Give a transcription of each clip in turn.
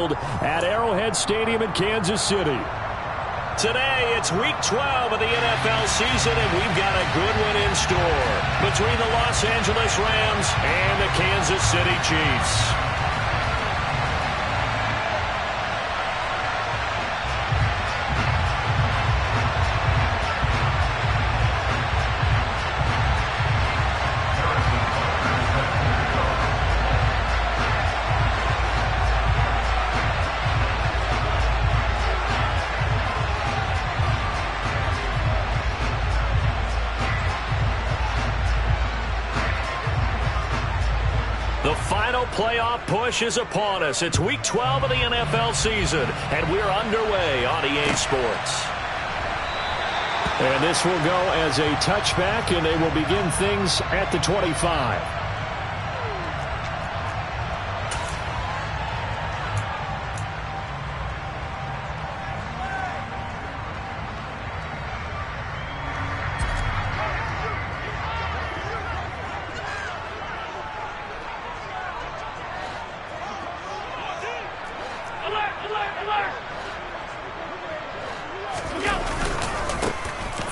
field at Arrowhead Stadium in Kansas City. Today, it's Week 12 of the NFL season, and we've got a good one in store between the Los Angeles Rams and the Kansas City Chiefs. The final playoff push is upon us. It's Week 12 of the NFL season, and we're underway on EA Sports. And this will go as a touchback, and they will begin things at the 25.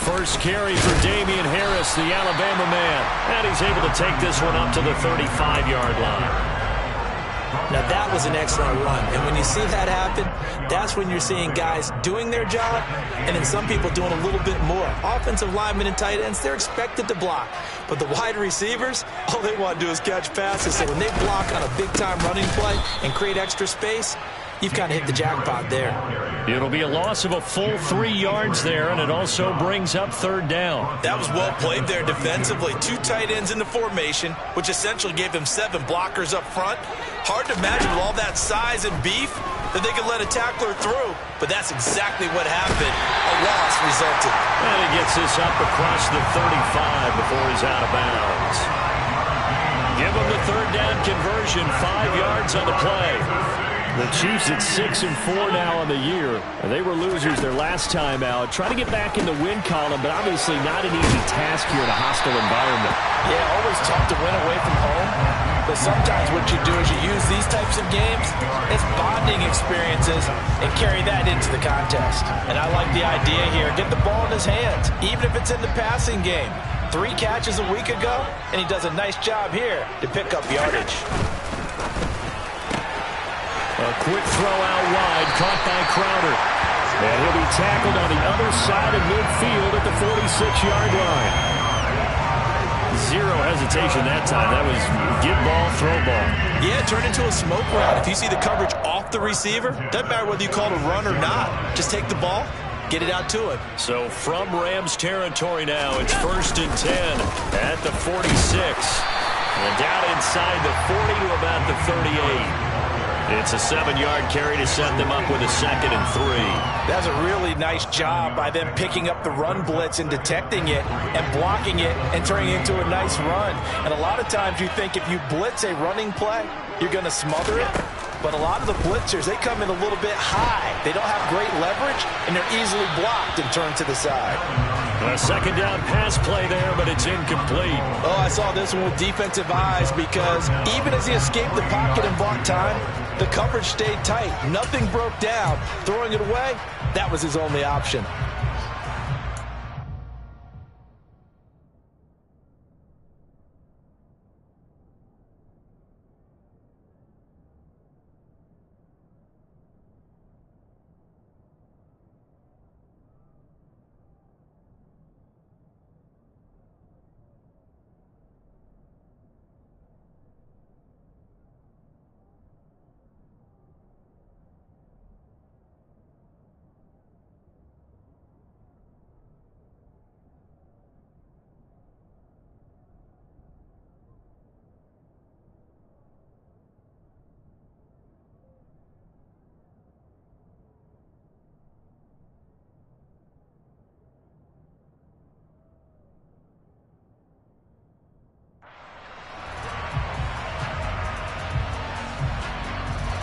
First carry for Damian Harris, the Alabama man. And he's able to take this one up to the 35-yard line. Now, that was an excellent run. And when you see that happen, that's when you're seeing guys doing their job and then some people doing a little bit more. Offensive linemen and tight ends, they're expected to block. But the wide receivers, all they want to do is catch passes. So when they block on a big-time running play and create extra space, you've kind of hit the jackpot there. It'll be a loss of a full 3 yards there, and it also brings up third down. That was well played there defensively. 2 tight ends in the formation, which essentially gave them 7 blockers up front. Hard to imagine with all that size and beef that they could let a tackler through, but that's exactly what happened. A loss resulted. And he gets this up across the 35 before he's out of bounds. Give him the third down conversion, 5 yards on the play. The Chiefs at 6-4 now on the year. They were losers their last time out. Trying to get back in the win column, but obviously not an easy task here in a hostile environment. Yeah, always tough to win away from home. But sometimes what you do is you use these types of games as bonding experiences and carry that into the contest. And I like the idea here. Get the ball in his hands, even if it's in the passing game. 3 catches a week ago, and he does a nice job here to pick up yardage. A quick throw out wide, caught by Crowder. And he'll be tackled on the other side of midfield at the 46-yard line. 0 hesitation that time. That was get ball, throw ball. Yeah, turn into a smoke route. If you see the coverage off the receiver, doesn't matter whether you call it a run or not. Just take the ball, get it out to him. So from Rams territory now, it's 1st and 10 at the 46. And down inside the 40 to about the 38. It's a 7-yard carry to set them up with a 2nd and 3. That's a really nice job by them picking up the run blitz and detecting it and blocking it and turning it into a nice run. And a lot of times you think if you blitz a running play, you're going to smother it. But a lot of the blitzers, they come in a little bit high. They don't have great leverage, and they're easily blocked and turned to the side. A 2nd down pass play there, but it's incomplete. Oh, I saw this one with defensive eyes because even as he escaped the pocket and bought time, the coverage stayed tight. Nothing broke down. Throwing it away, that was his only option.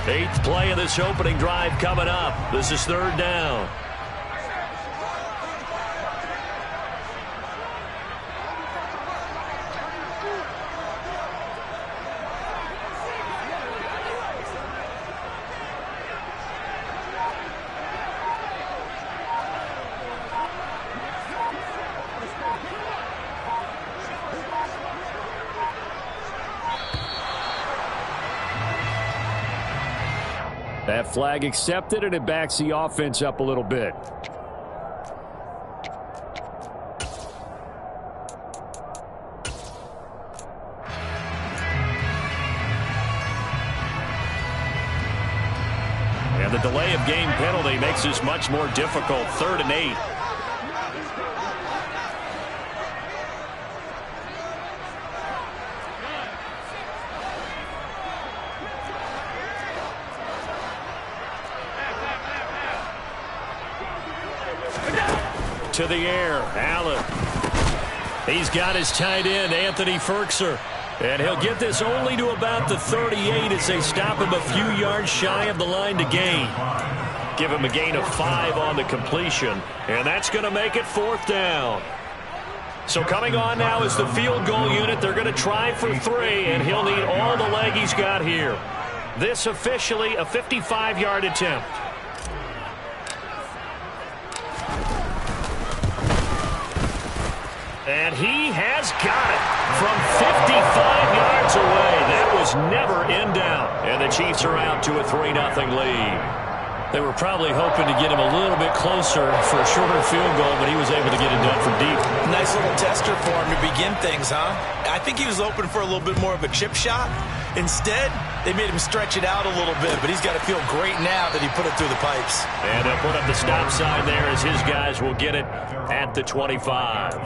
Eighth play of this opening drive coming up. This is 3rd down. That flag accepted, and it backs the offense up a little bit. And the delay of game penalty makes this much more difficult. 3rd and 8. To the air, Allen. He's got his tight end, Anthony Ferkser. And he'll get this only to about the 38 as they stop him a few yards shy of the line to gain. Give him a gain of 5 on the completion. And that's going to make it 4th down. So coming on now is the field goal unit. They're going to try for 3, and he'll need all the leg he's got here. This officially a 55-yard attempt. And he has got it from 55 yards away. That was never in doubt. And the Chiefs are out to a 3-0 lead. They were probably hoping to get him a little bit closer for a shorter field goal, but he was able to get it done from deep. Nice little tester for him to begin things, huh? I think he was hoping for a little bit more of a chip shot. Instead, they made him stretch it out a little bit, but he's got to feel great now that he put it through the pipes. And they'll put up the stop sign there as his guys will get it at the 25.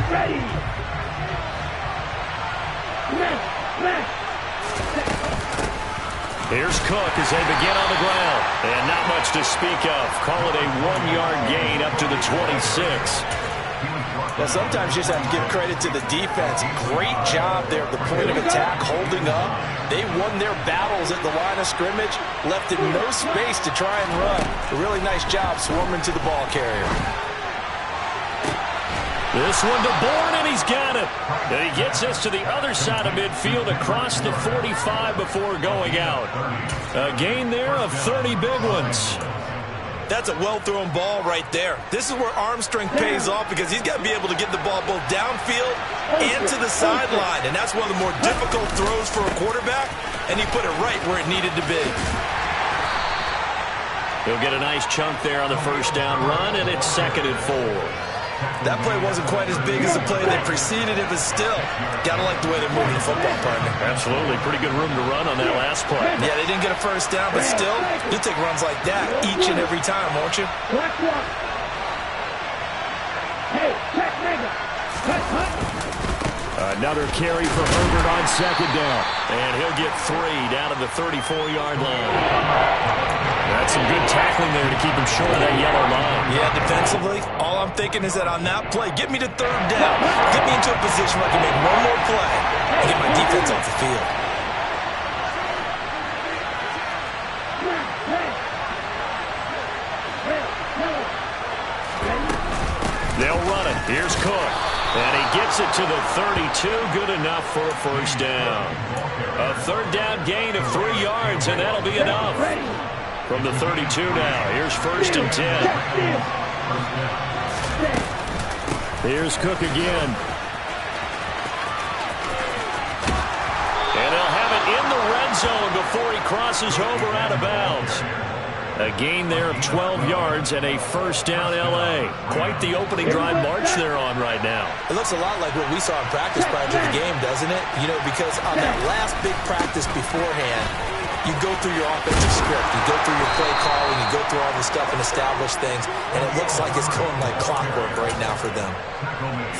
Ready. Here's Cook as they begin on the ground. And not much to speak of. Call it a 1-yard gain up to the 26. Well, sometimes you just have to give credit to the defense. Great job there at the point of attack, holding up. They won their battles at the line of scrimmage, left in no space to try and run. A really nice job swarming to the ball carrier. This one to Bourne, and he's got it. And he gets us to the other side of midfield across the 45 before going out. A gain there of 30 big ones. That's a well-thrown ball right there. This is where arm strength pays off because he's got to be able to get the ball both downfield and to the sideline. And that's one of the more difficult throws for a quarterback, and he put it right where it needed to be. He'll get a nice chunk there on the first down run, and it's 2nd and 4. That play wasn't quite as big as the play that preceded it, but still, got to like the way they're moving the football, partner. Absolutely. Pretty good room to run on that last play. Yeah, they didn't get a first down, but still, you'll take runs like that each and every time, won't you? Another carry for Herbert on 2nd down. And he'll get 3 down to the 34-yard line. That's some good tackling there to keep him short of that yellow line. Yeah, defensively, all I'm thinking is that on that play, get me to 3rd down. Get me into a position where I can make one more play and get my defense off the field. They'll run it. Here's Cook. And he gets it to the 32. Good enough for a first down. A 3rd down gain of 3 yards, and that'll be enough. From the 32 now, here's 1st and 10. Here's Cook again. And they'll have it in the red zone before he crosses over out of bounds. A gain there of 12 yards and a first down L.A. Quite the opening drive march they're on right now. It looks a lot like what we saw in practice prior to the game, doesn't it? You know, because on that last big practice beforehand, you go through your offensive script, you go through your play calling, you go through all the stuff and establish things, and it looks like it's going like clockwork right now for them.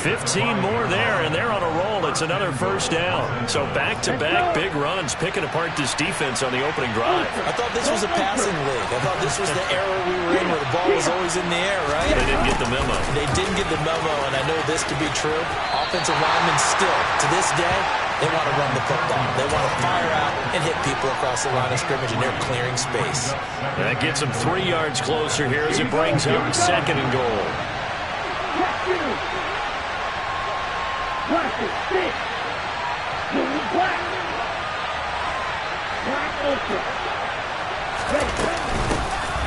15 more there, and they're on a roll. It's another first down. So back-to-back big runs, picking apart this defense on the opening drive. I thought this was a passing league. I thought this was the era we were in where the ball was always in the air, right? They didn't get the memo. They didn't get the memo, and I know this to be true. Offensive linemen still, to this day, they want to run the football. They want to fire out and hit people across the line of scrimmage, and they're clearing space. That gets them 3 yards closer here as it brings up 2nd and goal.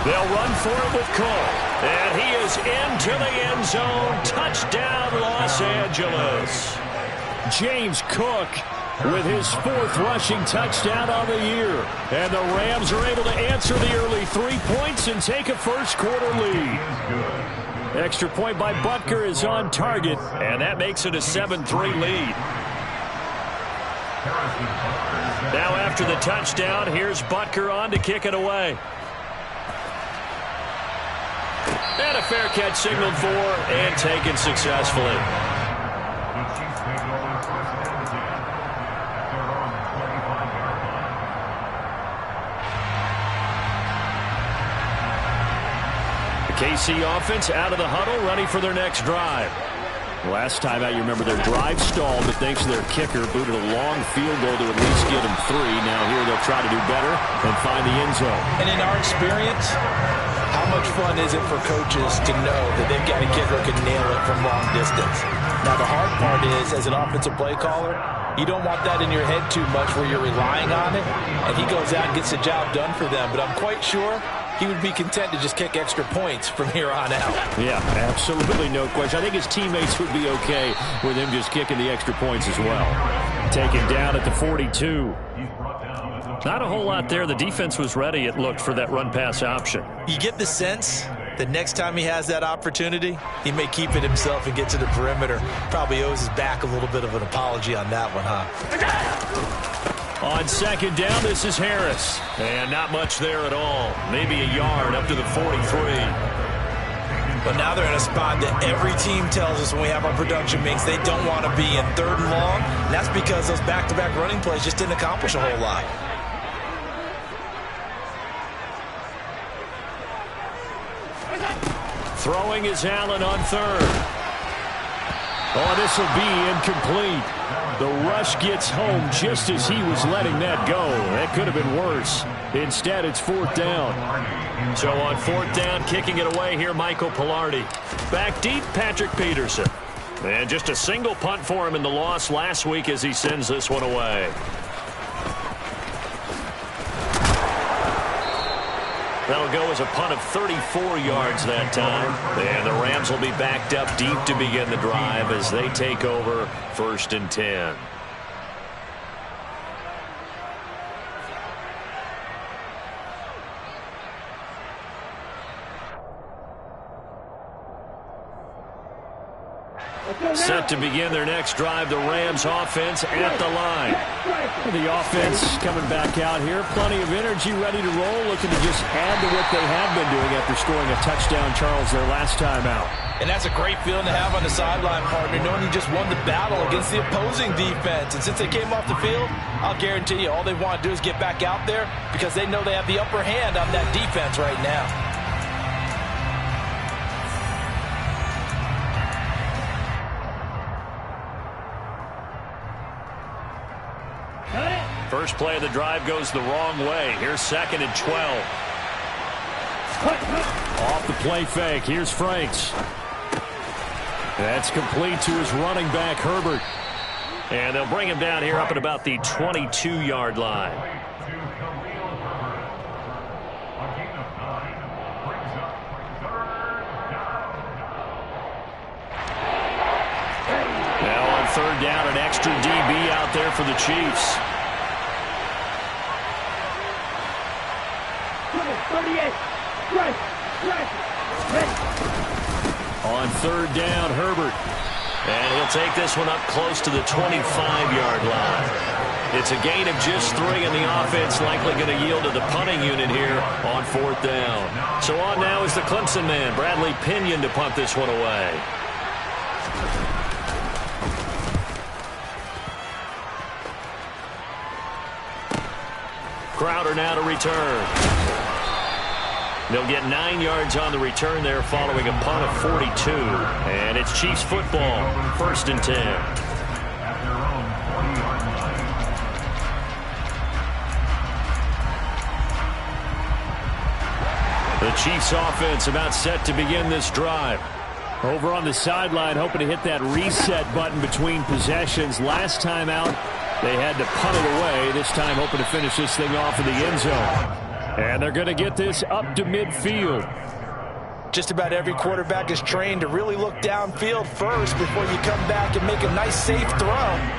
They'll run for it with Cole. And he is into the end zone. Touchdown, Los Los Angeles. James Cook with his 4th rushing touchdown on the year. And the Rams are able to answer the early 3 points and take a first-quarter lead. Extra point by Butker is on target, and that makes it a 7-3 lead. Now after the touchdown, here's Butker on to kick it away. And a fair catch signaled for and taken successfully. KC offense out of the huddle, ready for their next drive. Last time out, you remember their drive stalled, but thanks to their kicker, booted a long field goal to at least get them 3. Now here they'll try to do better and find the end zone. And in our experience, how much fun is it for coaches to know that they've got a kicker who can nail it from long distance? Now the hard part is, as an offensive play caller, you don't want that in your head too much where you're relying on it, and he goes out and gets the job done for them. But I'm quite sure he would be content to just kick extra points from here on out. Yeah, absolutely no question. I think his teammates would be okay with him just kicking the extra points as well. Taken down at the 42. Not a whole lot there. The defense was ready, it looked, for that run-pass option. You get the sense that next time he has that opportunity, he may keep it himself and get to the perimeter. Probably owes his back a little bit of an apology on that one, huh? On second down, this is Harris. And not much there at all. Maybe a yard up to the 43. But now they're in a spot that every team tells us when we have our production meetings they don't want to be in, 3rd and long. And that's because those back-to-back running plays just didn't accomplish a whole lot. Throwing is Allen on 3rd. Oh, this will be incomplete. The rush gets home just as he was letting that go. That could have been worse. Instead, it's 4th down. So on 4th down, kicking it away here, Michael Pilardi. Back deep, Patrick Peterson. And just a single punt for him in the loss last week as he sends this one away. That'll go as a punt of 34 yards that time. And the Rams will be backed up deep to begin the drive as they take over 1st and 10. Set to begin their next drive, the Rams offense at the line. The offense coming back out here. Plenty of energy, ready to roll, looking to just add to what they have been doing after scoring a touchdown, Charles, their last time out. And that's a great feeling to have on the sideline, partner, knowing you just won the battle against the opposing defense. And since they came off the field, I'll guarantee you all they want to do is get back out there because they know they have the upper hand on that defense right now. First play of the drive goes the wrong way. Here's 2nd and 12. Off the play fake. Here's Franks. That's complete to his running back, Herbert. And they'll bring him down here up at about the 22-yard line. Now on 3rd down, an extra DB out there for the Chiefs. 38. On 3rd down, Herbert. And he'll take this one up close to the 25-yard line. It's a gain of just 3, and the offense likely going to yield to the punting unit here on 4th down. So on now is the Clemson man, Bradley Pinion, to punt this one away. Crowder now to return. They'll get 9 yards on the return there following a punt of 42. And it's Chiefs football, 1st and 10. The Chiefs offense about set to begin this drive. Over on the sideline, hoping to hit that reset button between possessions. Last time out, they had to punt it away. This time hoping to finish this thing off in the end zone. And they're going to get this up to midfield. Just about every quarterback is trained to really look downfield first before you come back and make a nice, safe throw.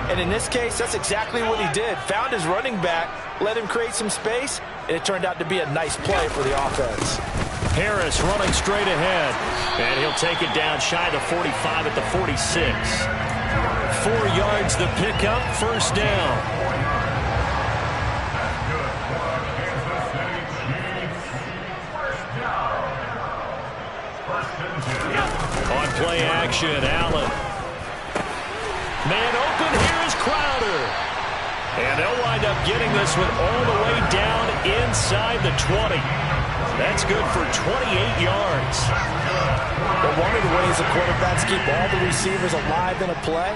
And in this case, that's exactly what he did. Found his running back, let him create some space, and it turned out to be a nice play for the offense. Harris running straight ahead, and he'll take it down shy of the 45 at the 46. 4 yards the pickup, first down. On play action, Allen. Man open, here is Crowder. And they'll wind up getting this one all the way down inside the 20. That's good for 28 yards. But one of the ways the quarterbacks keep all the receivers alive in a play,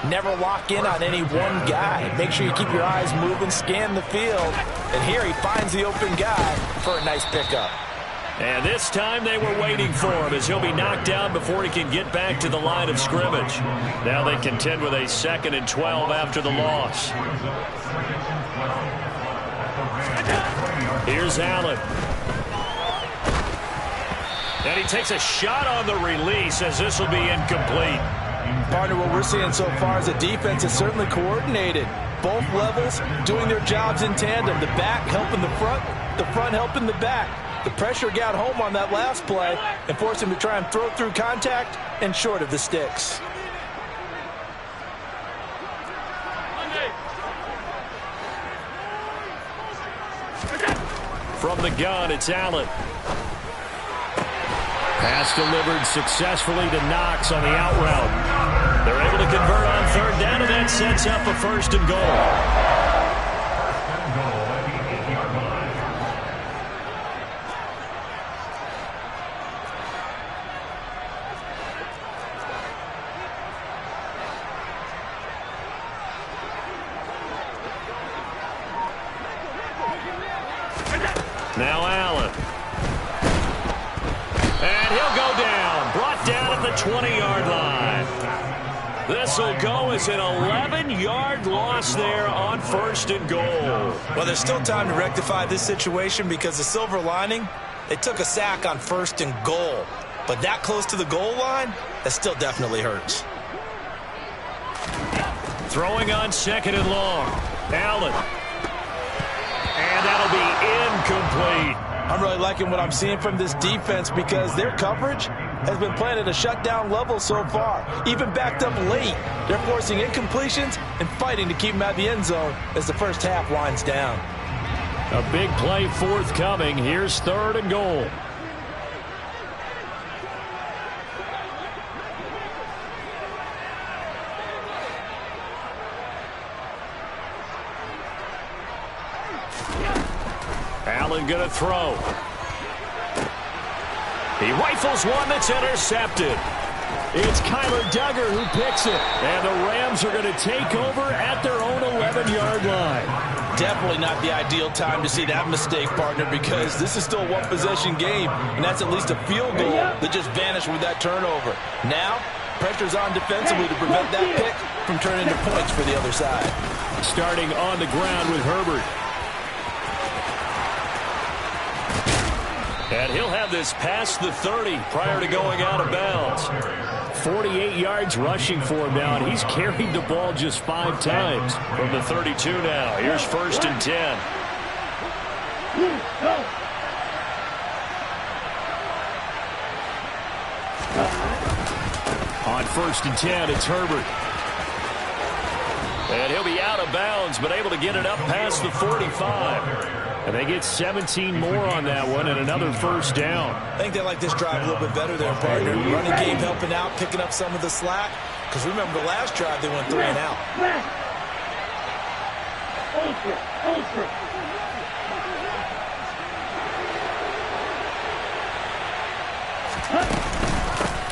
never lock in on any one guy. Make sure you keep your eyes moving, scan the field. And here he finds the open guy for a nice pickup. And this time they were waiting for him as he'll be knocked down before he can get back to the line of scrimmage. Now they contend with a 2nd and 12 after the loss. Here's Allen. And he takes a shot on the release as this will be incomplete. Partner, what we're seeing so far is the defense is certainly coordinated. Both levels doing their jobs in tandem. The back helping the front helping the back. The pressure got home on that last play and forced him to try and throw through contact and short of the sticks. From the gun, it's Allen. Pass delivered successfully to Knox on the out route. They're able to convert on 3rd down, and that sets up a 1st and goal. Now Allen. And he'll go down. Brought down at the 20-yard line. This will go as an 11-yard loss there on 1st and goal. Well, there's still time to rectify this situation because the silver lining, they took a sack on 1st and goal. But that close to the goal line, that still definitely hurts. Throwing on 2nd and long. Allen. And that'll be incomplete. I'm really liking what I'm seeing from this defense because their coverage has been playing at a shutdown level so far. Even backed up late, they're forcing incompletions and fighting to keep them out of the end zone as the first half winds down. A big play forthcoming. Here's 3rd and goal. Allen going to throw. He rifles one that's intercepted. It's Kyler Duggar who picks it. And the Rams are going to take over at their own 11-yard line. Definitely not the ideal time to see that mistake, partner, because this is still a one-possession game, and that's at least a field goal that just vanished with that turnover. Now, pressure's on defensively to prevent that pick from turning into points for the other side. Starting on the ground with Herbert. And he'll have this past the 30 prior to going out of bounds. 48 yards rushing for him now, and he's carried the ball just 5 times. From the 32 now, here's 1st and 10. On 1st and 10, it's Herbert. And he'll be out of bounds, but able to get it up past the 45. And they get 17 more on that one and another 1st down. I think they like this drive a little bit better there, partner. Running game helping out, picking up some of the slack. Because remember the last drive, they went 3 and out.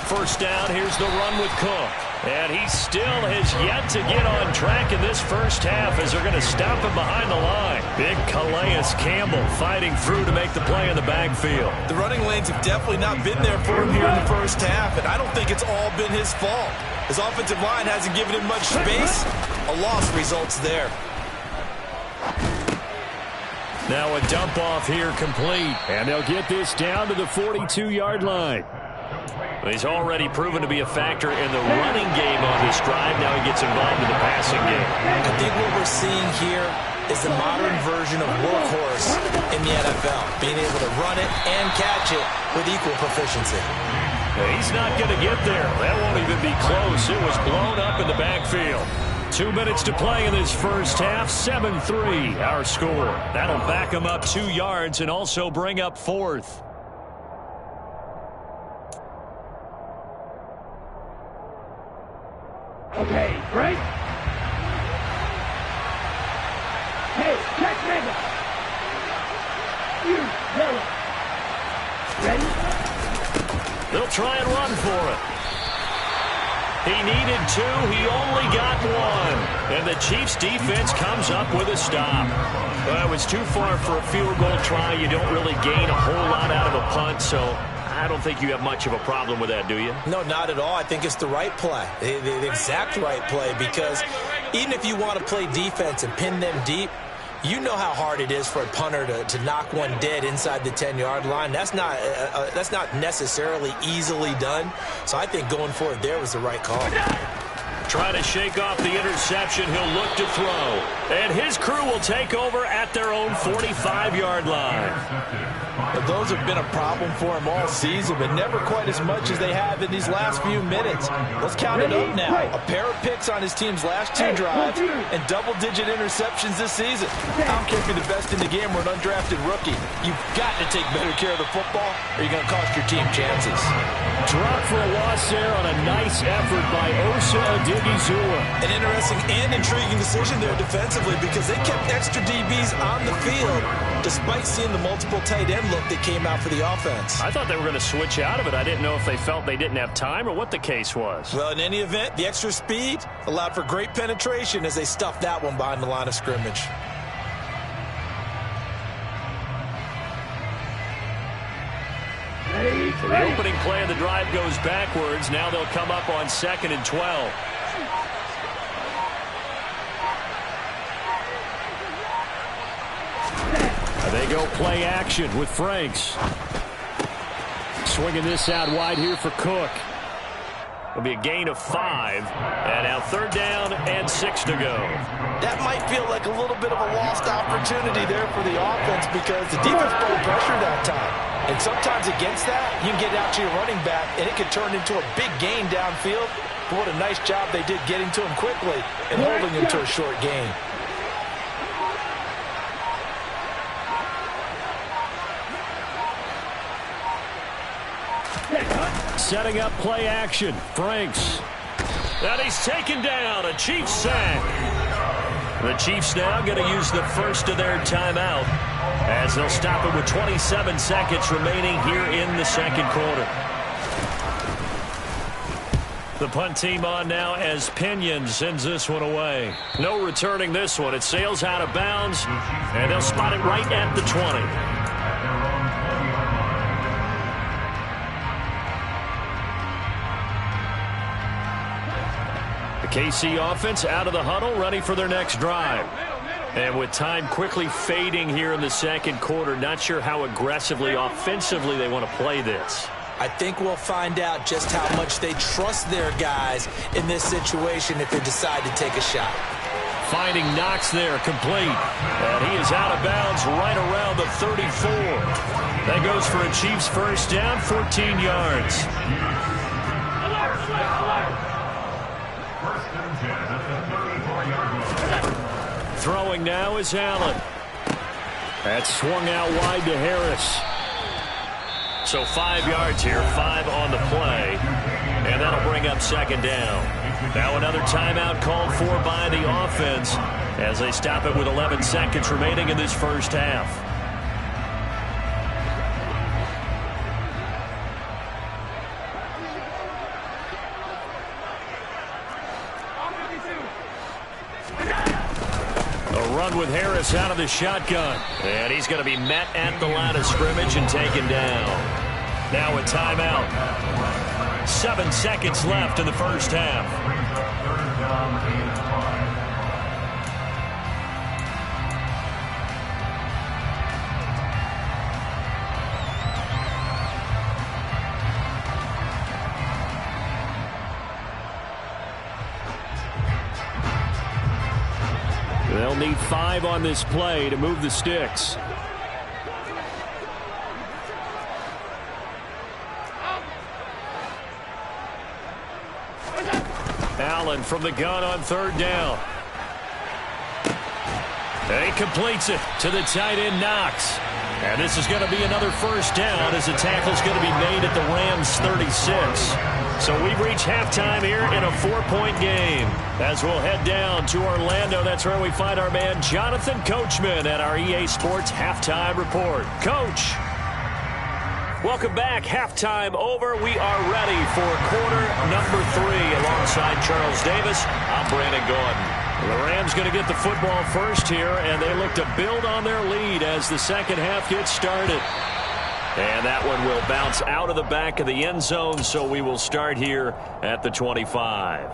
First down, here's the run with Cook. And he still has yet to get on track in this first half as they're going to stop him behind the line. Big Calais Campbell fighting through to make the play in the backfield. The running lanes have definitely not been there for him here in the first half, and I don't think it's all been his fault. His offensive line hasn't given him much space. A loss results there. Now a dump off here complete. And they'll get this down to the 42-yard line. He's already proven to be a factor in the running game on this drive. Now he gets involved in the passing game. I think what we're seeing here is the modern version of workhorse in the NFL, being able to run it and catch it with equal proficiency. He's not going to get there. That won't even be close. It was blown up in the backfield. 2 minutes to play in this first half. 7-3 our score. That'll back him up 2 yards and also bring up 4th. Okay, break. Hey, check nigga. You, ready? They'll try and run for it. He needed 2. He only got 1. And the Chiefs defense comes up with a stop. Well, it was too far for a field goal try. You don't really gain a whole lot out of a punt, so I don't think you have much of a problem with that, do you? No, not at all. I think it's the right play, the exact right play, because even if you want to play defense and pin them deep, you know how hard it is for a punter to knock one dead inside the 10-yard line. That's not necessarily easily done. So I think going for it there was the right call. Trying to shake off the interception. He'll look to throw. And his crew will take over at their own 45-yard line. But those have been a problem for him all season, but never quite as much as they have in these last few minutes. Let's count it up now. A pair of picks on his team's last 2 drives and double-digit interceptions this season. I don't care if you're the best in the game or an undrafted rookie. You've got to take better care of the football or you're going to cost your team chances. Drop for a loss there on a nice effort by Osa Odighizuwa. An interesting and intriguing decision there defensively, because they kept extra DBs on the field despite seeing the multiple tight end look that came out for the offense. I thought they were going to switch out of it. I didn't know if they felt they didn't have time or what the case was. Well, in any event, the extra speed allowed for great penetration as they stuffed that one behind the line of scrimmage. So the opening play of the drive goes backwards. Now they'll come up on 2nd and 12. They go play action with Franks. Swinging this out wide here for Cook. It'll be a gain of 5. And now 3rd down and 6 to go. That might feel like a little bit of a lost opportunity there for the offense, because the defense put pressure that time. And sometimes against that, you can get out to your running back, and it could turn into a big gain downfield. But what a nice job they did getting to him quickly and holding him to a short gain. Setting up play action. Franks. And he's taken down. A Chiefs sack. The Chiefs now going to use the first of their timeout, as they'll stop it with 27 seconds remaining here in the 2nd quarter. The punt team on now as Pinion sends this one away. No returning this one. It sails out of bounds, and they'll spot it right at the 20. KC offense out of the huddle, ready for their next drive. And with time quickly fading here in the 2nd quarter, not sure how aggressively, offensively they want to play this. I think we'll find out just how much they trust their guys in this situation if they decide to take a shot. Finding Knox there, complete. And he is out of bounds right around the 34. That goes for a Chiefs first down, 14 yards. Throwing now is Allen. That's swung out wide to Harris. So 5 yards here, 5 on the play. And that'll bring up 2nd down. Now another timeout called for by the offense as they stop it with 11 seconds remaining in this first half. With Harris out of the shotgun. And he's going to be met at the line of scrimmage and taken down. Now a timeout. 7 seconds left in the first half. They'll need 5 on this play to move the sticks. Allen from the gun on 3rd down. And he completes it to the tight end, Knox. And this is going to be another 1st down as the tackle's going to be made at the Rams' 36. So we've reached halftime here in a 4-point game. As we'll head down to Orlando, that's where we find our man Jonathan Coachman at our EA Sports Halftime Report. Coach. Welcome back. Halftime over. We are ready for quarter number 3 alongside Charles Davis. I'm Brandon Gordon. The Rams going to get the football first here, and they look to build on their lead as the second half gets started. And that one will bounce out of the back of the end zone, so we will start here at the 25.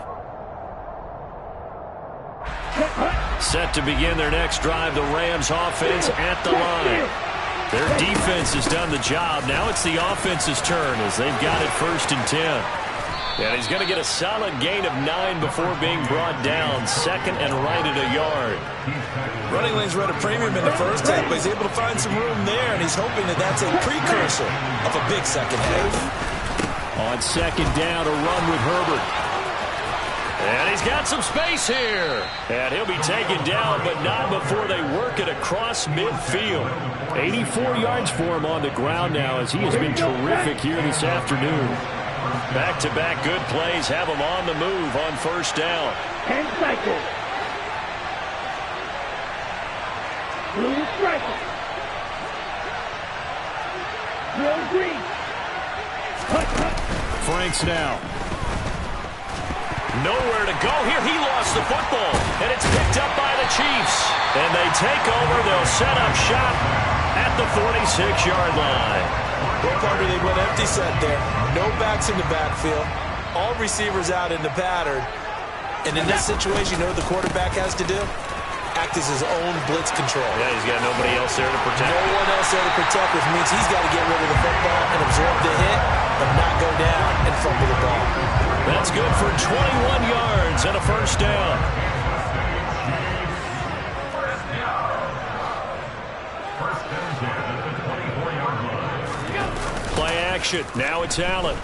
Set to begin their next drive, the Rams offense at the line. Their defense has done the job. Now it's the offense's turn as they've got it 1st and 10. And he's going to get a solid gain of 9 before being brought down. 2nd and right at a yard. Running lanes were at a premium in the first half, but he's able to find some room there, and he's hoping that that's a precursor of a big second half. On 2nd down, a run with Herbert. And he's got some space here. And he'll be taken down, but not before they work it across midfield. 84 yards for him on the ground now as he has been terrific here this afternoon. Back-to-back good plays have him on the move on 1st down. 10 cycles. Blue striker. Blue green. Franks now. Nowhere to go here. He lost the football, and it's picked up by the Chiefs. And they take over. They'll set up shop at the 46-yard line. Well, Carter, they went empty set there. No backs in the backfield. All receivers out in the pattern. And in this situation, you know what the quarterback has to do? Act as his own blitz control. Yeah, he's got nobody else there to protect. No one else there to protect, which means he's got to get rid of the football and absorb the hit, but not go down and fumble the ball. That's good for 21 yards and a 1st down. Play action. Now it's Allen.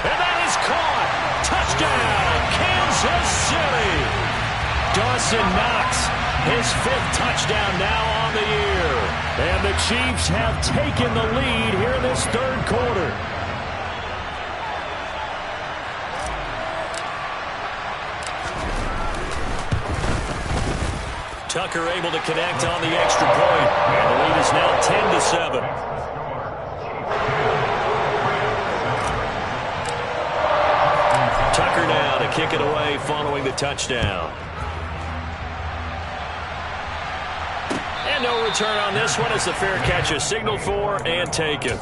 And that is caught. Touchdown, Kansas City. Dawson Knox, his 5th touchdown now on the year. And the Chiefs have taken the lead here in this 3rd quarter. Tucker able to connect on the extra point. And the lead is now 10-7. Tucker now to kick it away following the touchdown. And no return on this one as the fair catch is signaled for and taken.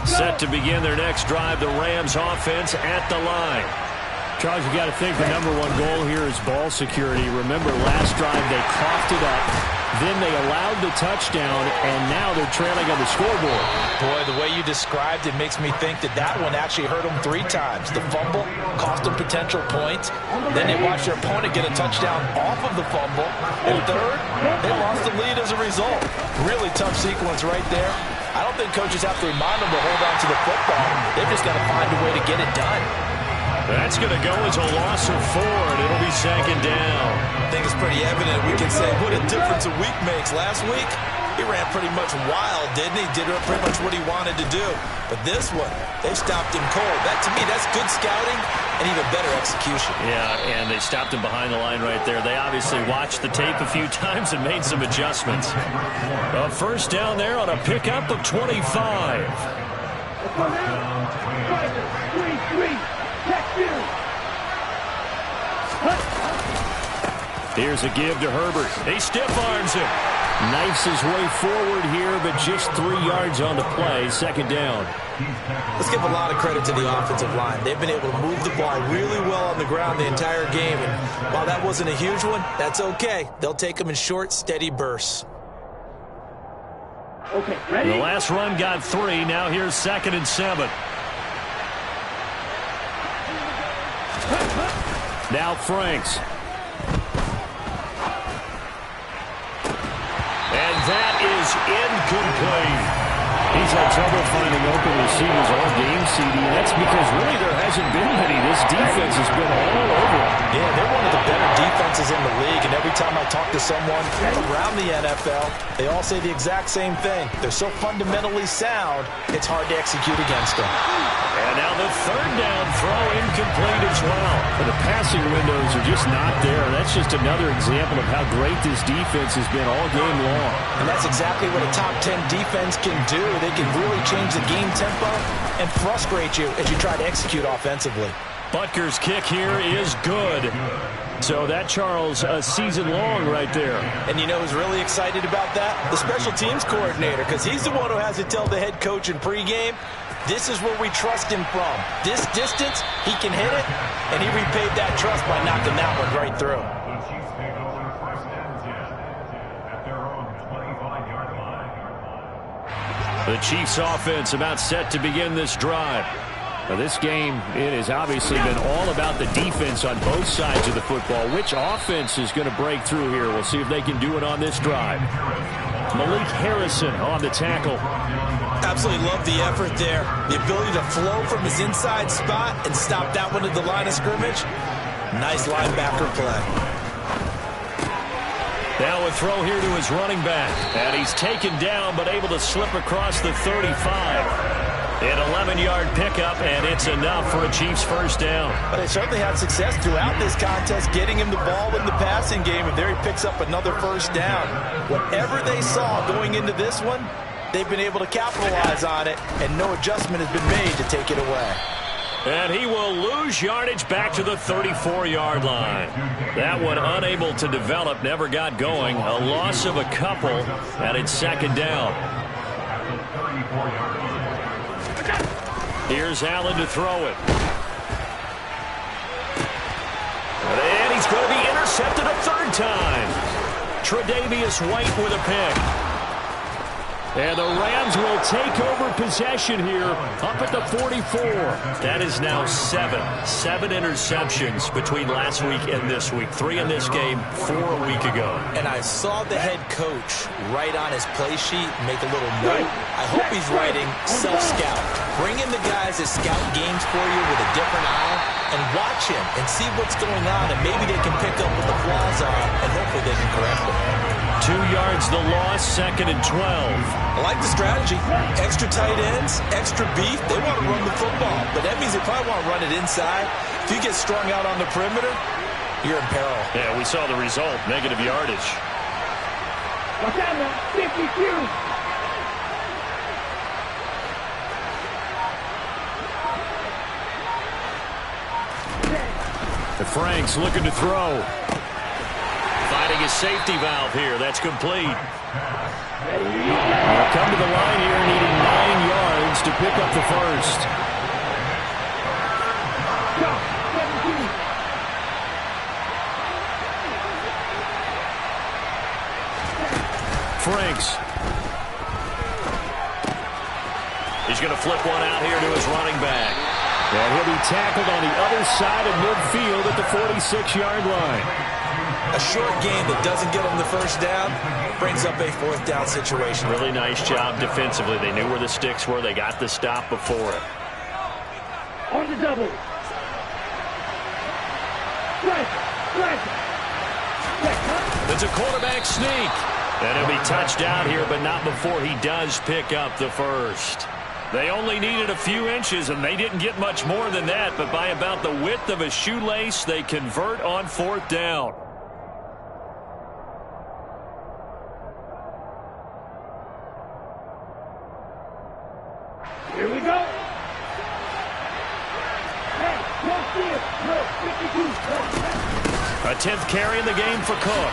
Set to begin their next drive, the Rams offense at the line. Charles, you got to think the #1 goal here is ball security. Remember, last drive they coughed it up, then they allowed the touchdown, and now they're trailing on the scoreboard. Boy, the way you described it makes me think that that one actually hurt them 3 times. The fumble cost them potential points. Then they watched their opponent get a touchdown off of the fumble. And 3rd, they lost the lead as a result. Really tough sequence right there. I don't think coaches have to remind them to hold on to the football. They've just got to find a way to get it done. That's going to go as a loss of 4, and it'll be 2nd down. I think it's pretty evident. We can say what a difference a week makes. Last week, he ran pretty much wild, didn't he? Did pretty much what he wanted to do. But this one, they stopped him cold. That, to me, that's good scouting and even better execution. Yeah, and they stopped him behind the line right there. They obviously watched the tape a few times and made some adjustments. A 1st down there on a pickup of 25. Here's a give to Herbert. He stiff arms him. Knifes his way forward here, but just 3 yards on the play. 2nd down. Let's give a lot of credit to the offensive line. They've been able to move the ball really well on the ground the entire game. And while that wasn't a huge one, that's okay. They'll take them in short, steady bursts. Okay, ready? The last run got 3. Now here's 2nd and 7. Now Franks. And that is incomplete. He's had trouble finding open receivers all game, CD, and that's because really there hasn't been many. This defense has been all over it. Yeah, they're one of the better defenses in the league, and every time I talk to someone around the NFL, they all say the exact same thing. They're so fundamentally sound, it's hard to execute against them. And now the 3rd down throw incomplete as well. And the passing windows are just not there. That's just another example of how great this defense has been all game long. And that's exactly what a top 10 defense can do. They can really change the game tempo and frustrate you as you try to execute offensively. Butker's kick here is good. So that, Charles, a season long right there. And you know who's really excited about that? The special teams coordinator, because he's the one who has to tell the head coach in pregame, this is where we trust him from. This distance, he can hit it, and he repaid that trust by knocking that one right through. The Chiefs offense about set to begin this drive. Now this game, it has obviously been all about the defense on both sides of the football. Which offense is going to break through here? We'll see if they can do it on this drive. Malik Harrison on the tackle. Absolutely love the effort there. The ability to flow from his inside spot and stop that one at the line of scrimmage. Nice linebacker play. Now a throw here to his running back. And he's taken down but able to slip across the 35. An 11-yard pickup, and it's enough for a Chiefs first down. But they certainly had success throughout this contest getting him the ball in the passing game, and there he picks up another first down. Whatever they saw going into this one, they've been able to capitalize on it, and no adjustment has been made to take it away. And he will lose yardage back to the 34-yard line. That one unable to develop, never got going. A loss of a couple, and it's 2nd down. Here's Allen to throw it. And he's going to be intercepted a 3rd time. Tre'Davious White with a pick. And the Rams will take over possession here up at the 44. That is now 7 interceptions between last week and this week. 3 in this game, 4 a week ago. And I saw the head coach write on his play sheet, make a little note. I hope he's writing self-scout. Bring in the guys that scout games for you with a different eye and watch him and see what's going on, and maybe they can pick up what the flaws are, and hopefully they can correct them. 2 yards the loss, 2nd and 12. I like the strategy. Extra tight ends, extra beef. They want to run the football, but that means they probably want to run it inside. If you get strung out on the perimeter, you're in peril. Yeah, we saw the result, negative yardage. Watch out now, 52. The Franks looking to throw. Finding his safety valve here. That's complete. They'll come to the line here needing 9 yards to pick up the first. Franks. He's going to flip one out here to his running back. And he'll be tackled on the other side of midfield at the 46-yard line. A short game that doesn't get them the first down brings up a 4th down situation. Really nice job defensively. They knew where the sticks were. They got the stop before it. On the double. It's a quarterback sneak. And he'll be touched out here, but not before he does pick up the first. They only needed a few inches, and they didn't get much more than that. But by about the width of a shoelace, they convert on 4th down. Here we go. Hey, A 10th carry in the game for Cook.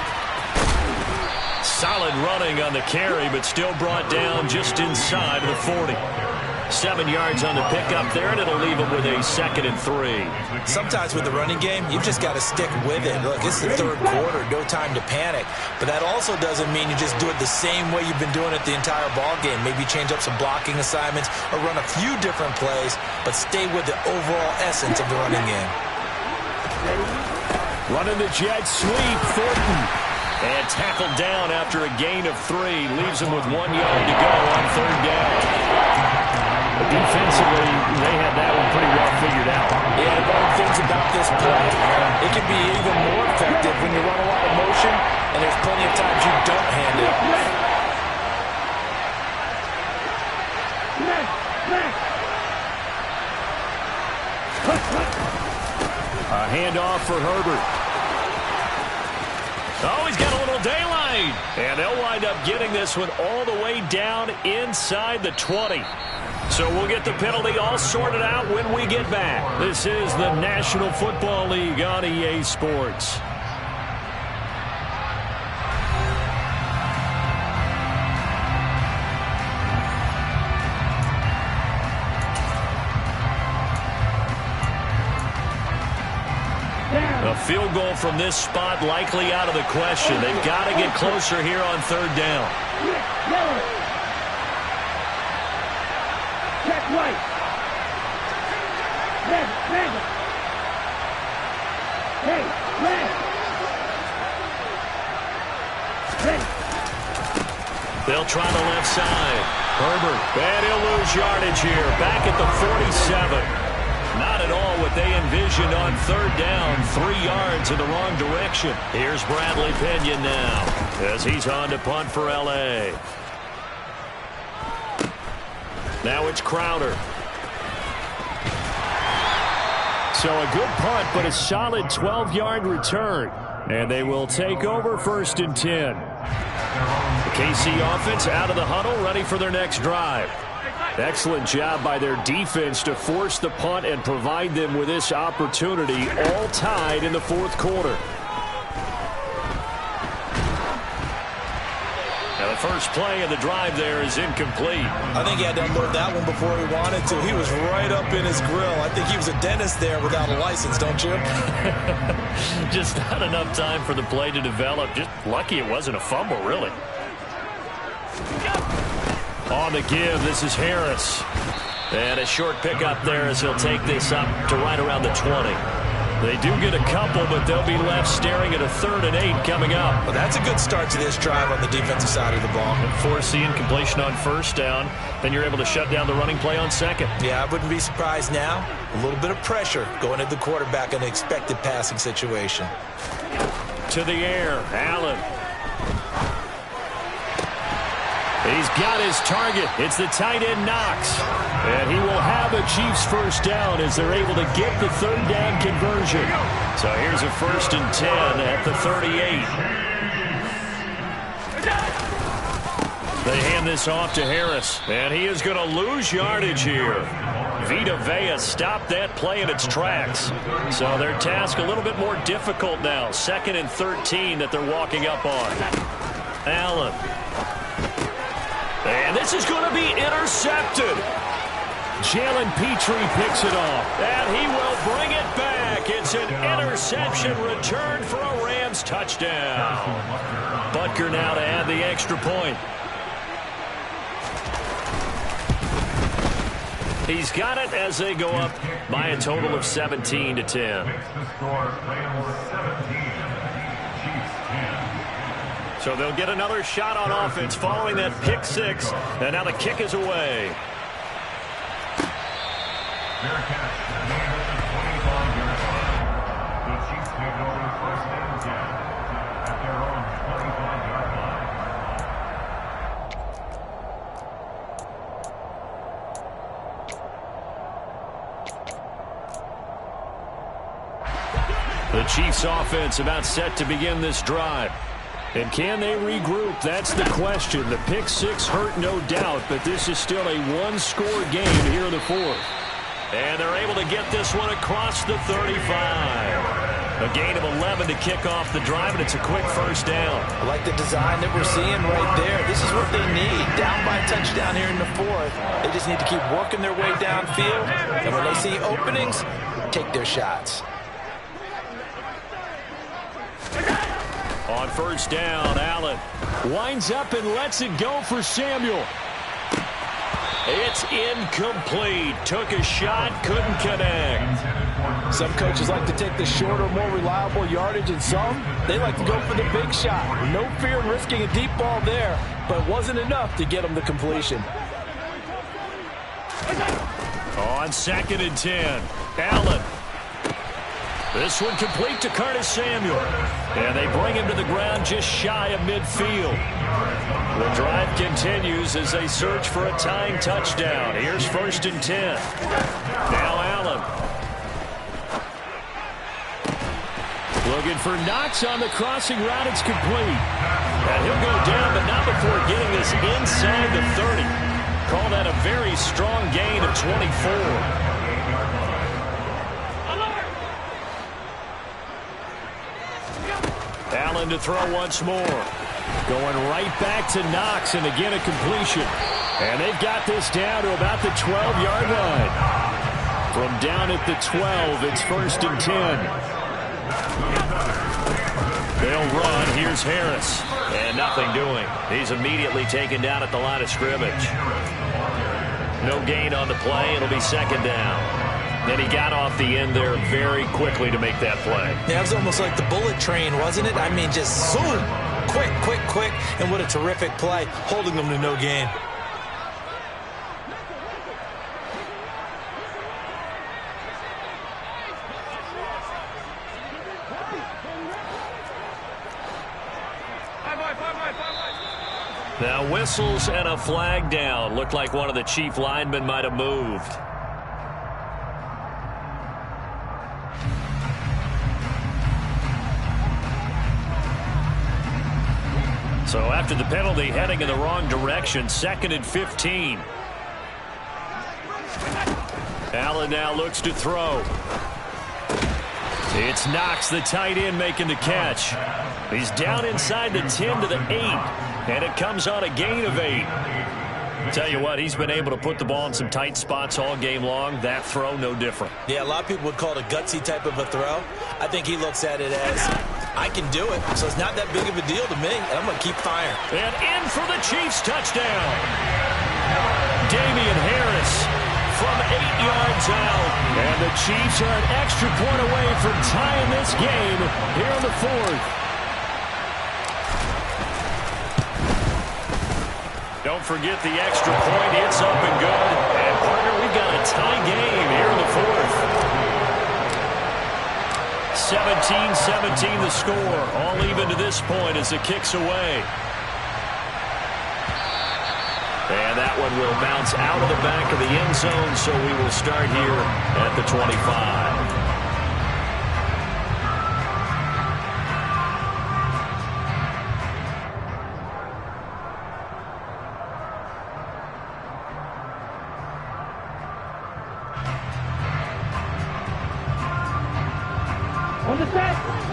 Solid running on the carry, but still brought down just inside of the 40. 7 yards on the pickup there, and it'll leave him with a 2nd and 3. Sometimes with the running game, you've just got to stick with it. Look, it's the 3rd quarter. No time time to panic. But that also doesn't mean you just do it the same way you've been doing it the entire ball game. Maybe change up some blocking assignments or run a few different plays, but stay with the overall essence of the running game. Running the jet sweep, Thornton. And tackled down after a gain of 3. Leaves him with 1 yard to go on 3rd down. But defensively, they had that one pretty well figured out. Yeah, one of the things about this play, it can be even more effective when you run a lot of motion, and there's plenty of times you don't hand it off. A handoff for Herbert. Oh, he's got a little daylight. And they'll wind up getting this one all the way down inside the 20. So we'll get the penalty all sorted out when we get back. This is the National Football League on EA Sports. A field goal from this spot likely out of the question. They've got to get closer here on 3rd down. Check right. Red. Hey, red. Ready. They'll try the left side. Herbert, and he'll lose yardage here. Back at the 47. Not at all what they envisioned on 3rd down. 3 yards in the wrong direction. Here's Bradley Pinion now as he's on to punt for L.A. Now it's Crowder. So a good punt, but a solid 12-yard return. And they will take over 1st and 10. The KC offense out of the huddle, ready for their next drive. Excellent job by their defense to force the punt and provide them with this opportunity, all tied in the 4th quarter. Now the first play of the drive there is incomplete. I think he had to unload that one before he wanted to. He was right up in his grill. I think he was a dentist there without a license, don't you? Just not enough time for the play to develop. Just lucky it wasn't a fumble, really. On the give, this is Harris. And a short pickup there as he'll take this up to right around the 20. They do get a couple, but they'll be left staring at a 3rd and 8 coming up. Well, that's a good start to this drive on the defensive side of the ball. Force the incompletion on 1st down. Then you're able to shut down the running play on 2nd. Yeah, I wouldn't be surprised now. A little bit of pressure going at the quarterback in an expected passing situation. To the air, Allen. He's got his target. It's the tight end Knox. And he will have a Chiefs 1st down as they're able to get the 3rd down conversion. So here's a 1st and 10 at the 38. They hand this off to Harris. And he is going to lose yardage here. Vita Vea stopped that play in its tracks. So their task a little bit more difficult now. 2nd and 13 that they're walking up on. Allen. And this is going to be intercepted. Jalen Petrie picks it off. And he will bring it back. It's an interception return for a Rams touchdown. Butker now to add the extra point. He's got it as they go up by a total of 17 to 10. So they'll get another shot on offense following that pick 6. And now the kick is away. The Chiefs offense about set to begin this drive. And can they regroup? That's the question. The pick 6 hurt, no doubt, but this is still a one-score game here in the 4th. And they're able to get this one across the 35. A gain of 11 to kick off the drive, and it's a quick 1st down. I like the design that we're seeing right there. This is what they need. Down by a touchdown here in the 4th. They just need to keep working their way downfield. And when they see openings, take their shots. On On first down, Allen winds up and lets it go for Samuel. It's incomplete. Took a shot, couldn't connect. Some coaches like to take the shorter, more reliable yardage, and some, they like to go for the big shot. No fear in risking a deep ball there, but it wasn't enough to get them the completion. On 2nd and 10, Allen. This one complete to Curtis Samuel. And they bring him to the ground just shy of midfield. The drive continues as they search for a tying touchdown. Here's 1st and 10. Now Allen. Looking for Knox on the crossing route. It's complete. And he'll go down, but not before getting this inside the 30. Call that a very strong gain of 24. Allen to throw once more. Going right back to Knox, and again a completion. And they've got this down to about the 12-yard line. From down at the 12, it's 1st and 10. They'll run. Here's Harris. And nothing doing. He's immediately taken down at the line of scrimmage. No gain on the play. It'll be 2nd down. And he got off the end there very quickly to make that play. Yeah, it was almost like the bullet train, wasn't it? I mean, just zoom. Quick, quick, quick. And what a terrific play, holding them to no gain. Now whistles and a flag down. Looked like one of the chief linemen might have moved. So after the penalty, heading in the wrong direction, 2nd and 15. Allen now looks to throw. It's Knox, the tight end, making the catch. He's down inside the 10 to the 8, and it comes on a gain of 8. Tell you what, he's been able to put the ball in some tight spots all game long. That throw, no different. Yeah, a lot of people would call it a gutsy type of a throw. I think he looks at it as, I can do it, so it's not that big of a deal to me, and I'm going to keep firing. And in for the Chiefs touchdown. Damian Harris from 8 yards out. And the Chiefs are an extra point away from tying this game here in the 4th. Don't forget the extra point. It's up and good. And, partner, we've got a tie game here in the 4th. 17-17 the score. All even to this point as it kicks away. And that one will bounce out of the back of the end zone, so we will start here at the 25.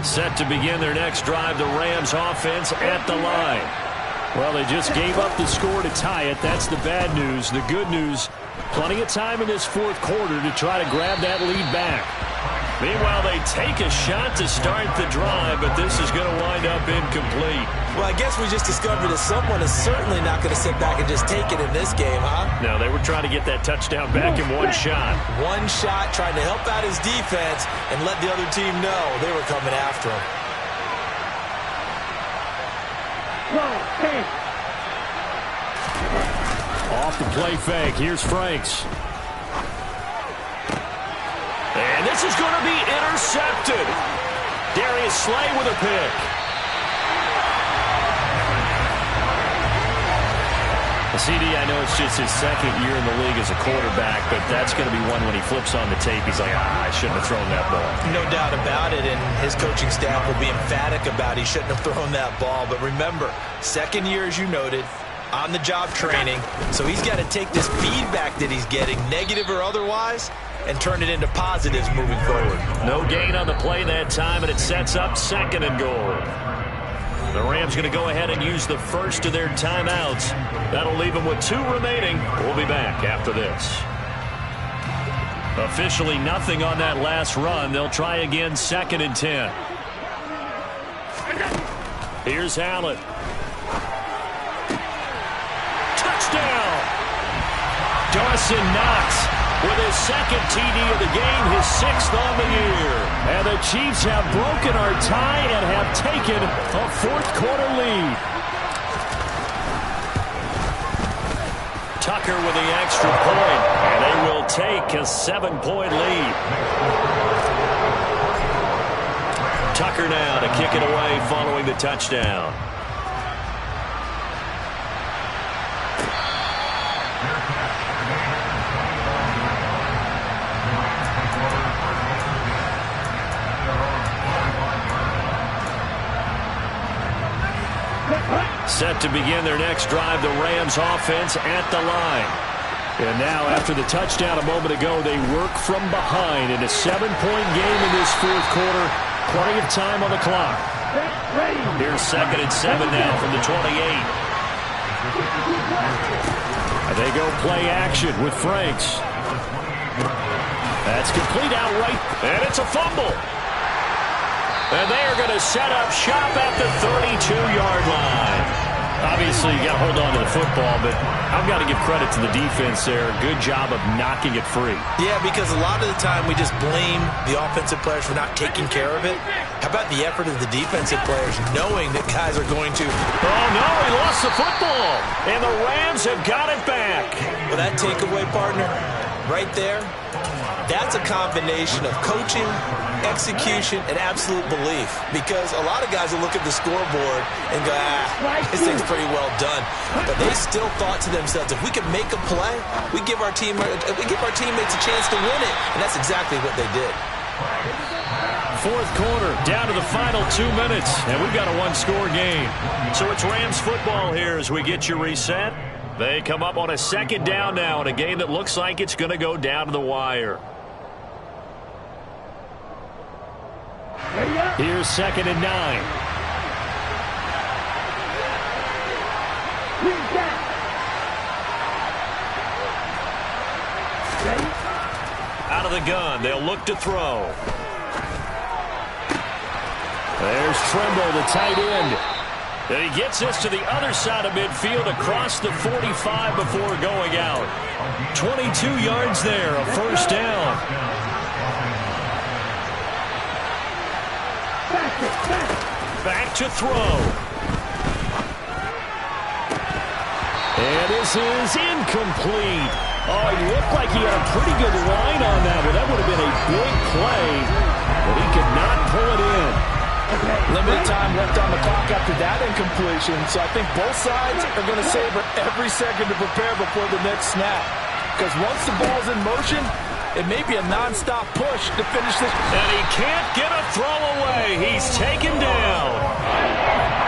Set to begin their next drive, the Rams offense at the line. Well, they just gave up the score to tie it. That's the bad news. The good news, plenty of time in this 4th quarter to try to grab that lead back. Meanwhile, they take a shot to start the drive, but this is going to wind up incomplete. Well, I guess we just discovered that someone is certainly not going to sit back and just take it in this game, huh? No, they were trying to get that touchdown back in one shot. One shot, trying to help out his defense and let the other team know they were coming after him. Off the play fake. Here's Franks. And this is going to be intercepted. Darius Slay with a pick. CD, I know it's just his 2nd year in the league as a quarterback, but that's going to be one when he flips on the tape. He's like, I shouldn't have thrown that ball. No doubt about it, and his coaching staff will be emphatic about he shouldn't have thrown that ball. But remember, 2nd year, as you noted, on-the-job training, so he's got to take this feedback that he's getting, negative or otherwise, and turn it into positives moving forward. No gain on the play that time, and it sets up 2nd and goal. The Rams going to go ahead and use the first of their timeouts. That'll leave them with 2 remaining. We'll be back after this. Officially nothing on that last run. They'll try again, 2nd and 10. Here's Allen. Touchdown! Dawson Knox with his second TD of the game, his 6th on the year. And the Chiefs have broken our tie and have taken a fourth-quarter lead. Tucker with the extra point, and they will take a 7-point lead. Tucker now to kick it away following the touchdown. Set to begin their next drive, the Rams offense at the line. And now after the touchdown a moment ago, they work from behind in a 7-point game in this fourth quarter. Plenty of time on the clock. Here's 2nd and 7 now from the 28. And they go play action with Franks. That's complete outright, and it's a fumble. And they are going to set up shop at the 32-yard line. Obviously, you got to hold on to the football, but I've got to give credit to the defense there. Good job of knocking it free. Yeah, because a lot of the time we just blame the offensive players for not taking care of it. How about the effort of the defensive players knowing that guys are going to... Oh, no, he lost the football, and the Rams have got it back. Well, that takeaway, partner, right there, that's a combination of coaching, execution, and absolute belief. Because a lot of guys will look at the scoreboard and go, this thing's pretty well done. But they still thought to themselves, if we can make a play, we give our teammates a chance to win it. And that's exactly what they did. Fourth quarter, down to the final 2 minutes, and we've got a one-score game. So it's Rams football here as we get you reset. They come up on a 2nd down now in a game that looks like it's going to go down to the wire. Here's 2nd and 9. Out of the gun, they'll look to throw. There's Tremble, the tight end. And he gets this to the other side of midfield across the 45 before going out. 22 yards there, a first down. Back to throw. And this is incomplete. Oh, he looked like he had a pretty good line on that one. That would have been a big play, but he could not pull it in. Limited time left on the clock after that incompletion, so I think both sides are going to savor every second to prepare before the next snap. Because once the ball's in motion, it may be a non-stop push to finish this. And he can't get a throw away. He's taken down.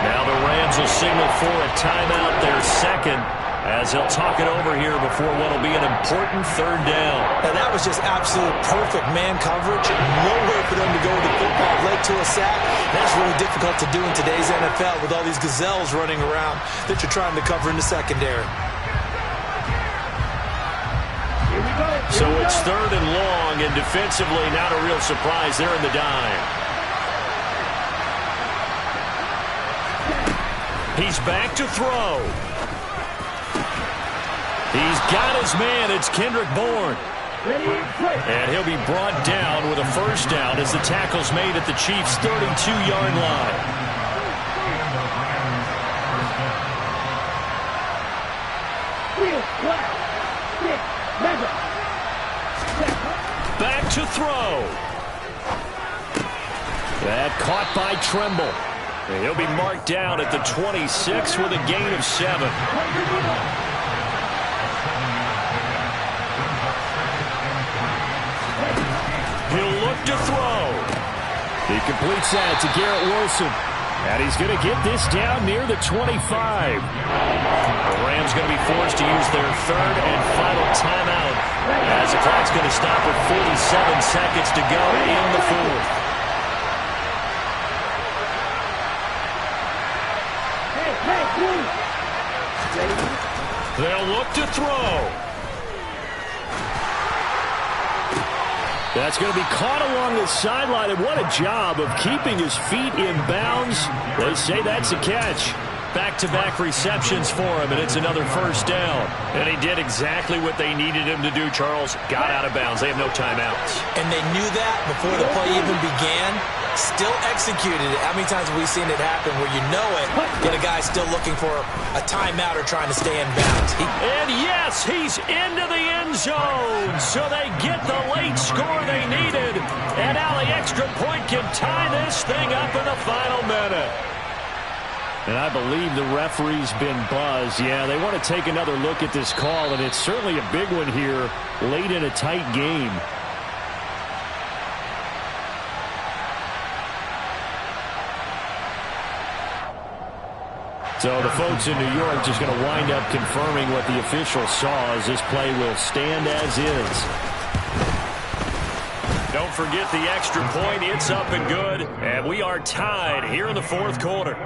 Now the Rams will signal for a timeout, their second, as they'll talk it over here before what will be an important 3rd down. Now that was just absolute perfect man coverage. Nowhere for them to go with the football. Led to a sack. That's really difficult to do in today's NFL with all these gazelles running around that you're trying to cover in the secondary. So it's 3rd and long, and defensively not a real surprise. They're in the dime. He's back to throw. He's got his man. It's Kendrick Bourne. And he'll be brought down with a first down as the tackle's made at the Chiefs' 32-yard line. Back to throw. That caught by Tremble. And he'll be marked down at the 26 with a gain of 7. He'll look to throw. He completes that to Garrett Wilson. And he's going to get this down near the 25. The Rams going to be forced to use their 3rd and final timeout as the clock's going to stop with 47 seconds to go in the 4th. They'll look to throw. That's going to be caught along the sideline, and what a job of keeping his feet in bounds. They say that's a catch. Back-to-back receptions for him, and it's another first down. And he did exactly what they needed him to do, Charles. Got out of bounds. They have no timeouts. And they knew that before the play even began. Still executed it. How many times have we seen it happen where you know it, yet a guy still looking for a timeout or trying to stay in bounds? And yes, he's into the end zone. So they get the late score they needed. And now the extra point can tie this thing up in the final minute. And I believe the referee's been buzzed. Yeah, they want to take another look at this call, and it's certainly a big one here late in a tight game. So the folks in New York just going to wind up confirming what the official saw as this play will stand as is. Don't forget the extra point. It's up and good. And we are tied here in the fourth quarter.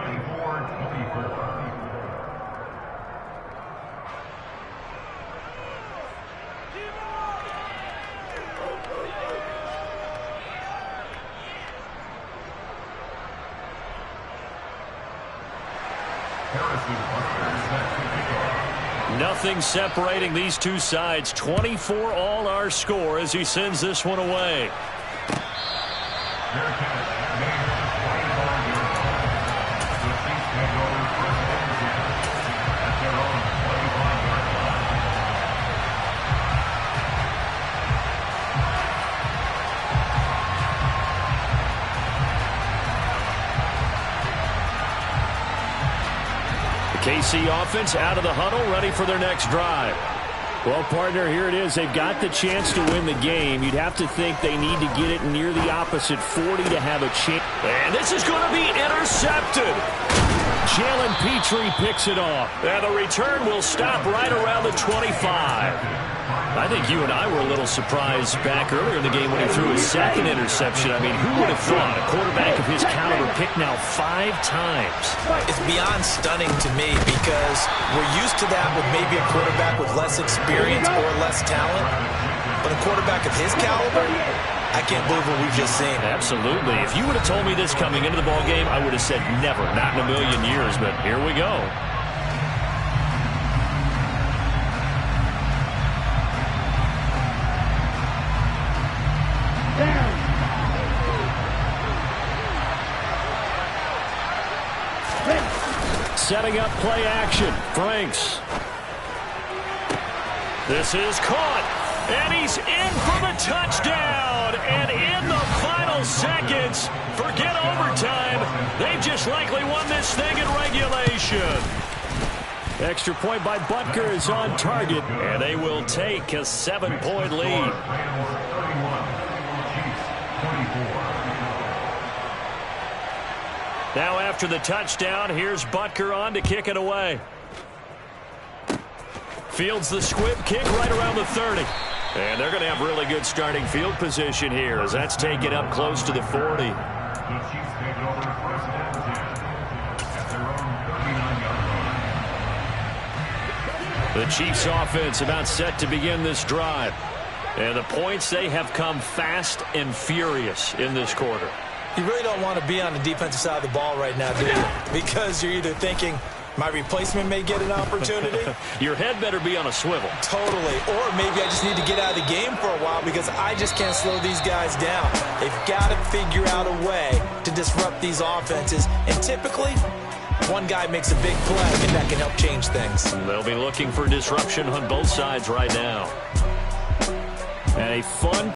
Nothing separating these two sides. 24 all our score as he sends this one away. KC offense out of the huddle, ready for their next drive. Well, partner, here it is. They've got the chance to win the game. You'd have to think they need to get it near the opposite 40 to have a chance. And this is going to be intercepted. Jalen Petrie picks it off. And the return will stop right around the 25. I think you and I were a little surprised back earlier in the game when he threw his second interception. I mean, who would have thought a quarterback of his caliber picked now 5 times? It's beyond stunning to me because we're used to that with maybe a quarterback with less experience or less talent. But a quarterback of his caliber, I can't believe what we've just seen. Absolutely. If you would have told me this coming into the ballgame, I would have said never, not in a million years. But here we go. Setting up play action. Franks. This is caught. And he's in for the touchdown. And in the final seconds, forget overtime. They've just likely won this thing in regulation. Extra point by Butker is on target. And they will take a 7-point lead. Now after the touchdown, here's Butker on to kick it away. Fields the squib kick right around the 30. And they're going to have really good starting field position here as that's taken up close to the 40. The Chiefs offense about set to begin this drive. And the points, they have come fast and furious in this quarter. You really don't want to be on the defensive side of the ball right now, do you? Because you're either thinking, my replacement may get an opportunity. Your head better be on a swivel. Totally. Or maybe I just need to get out of the game for a while because I just can't slow these guys down. They've got to figure out a way to disrupt these offenses. And typically, one guy makes a big play, and that can help change things. They'll be looking for disruption on both sides right now. And a fun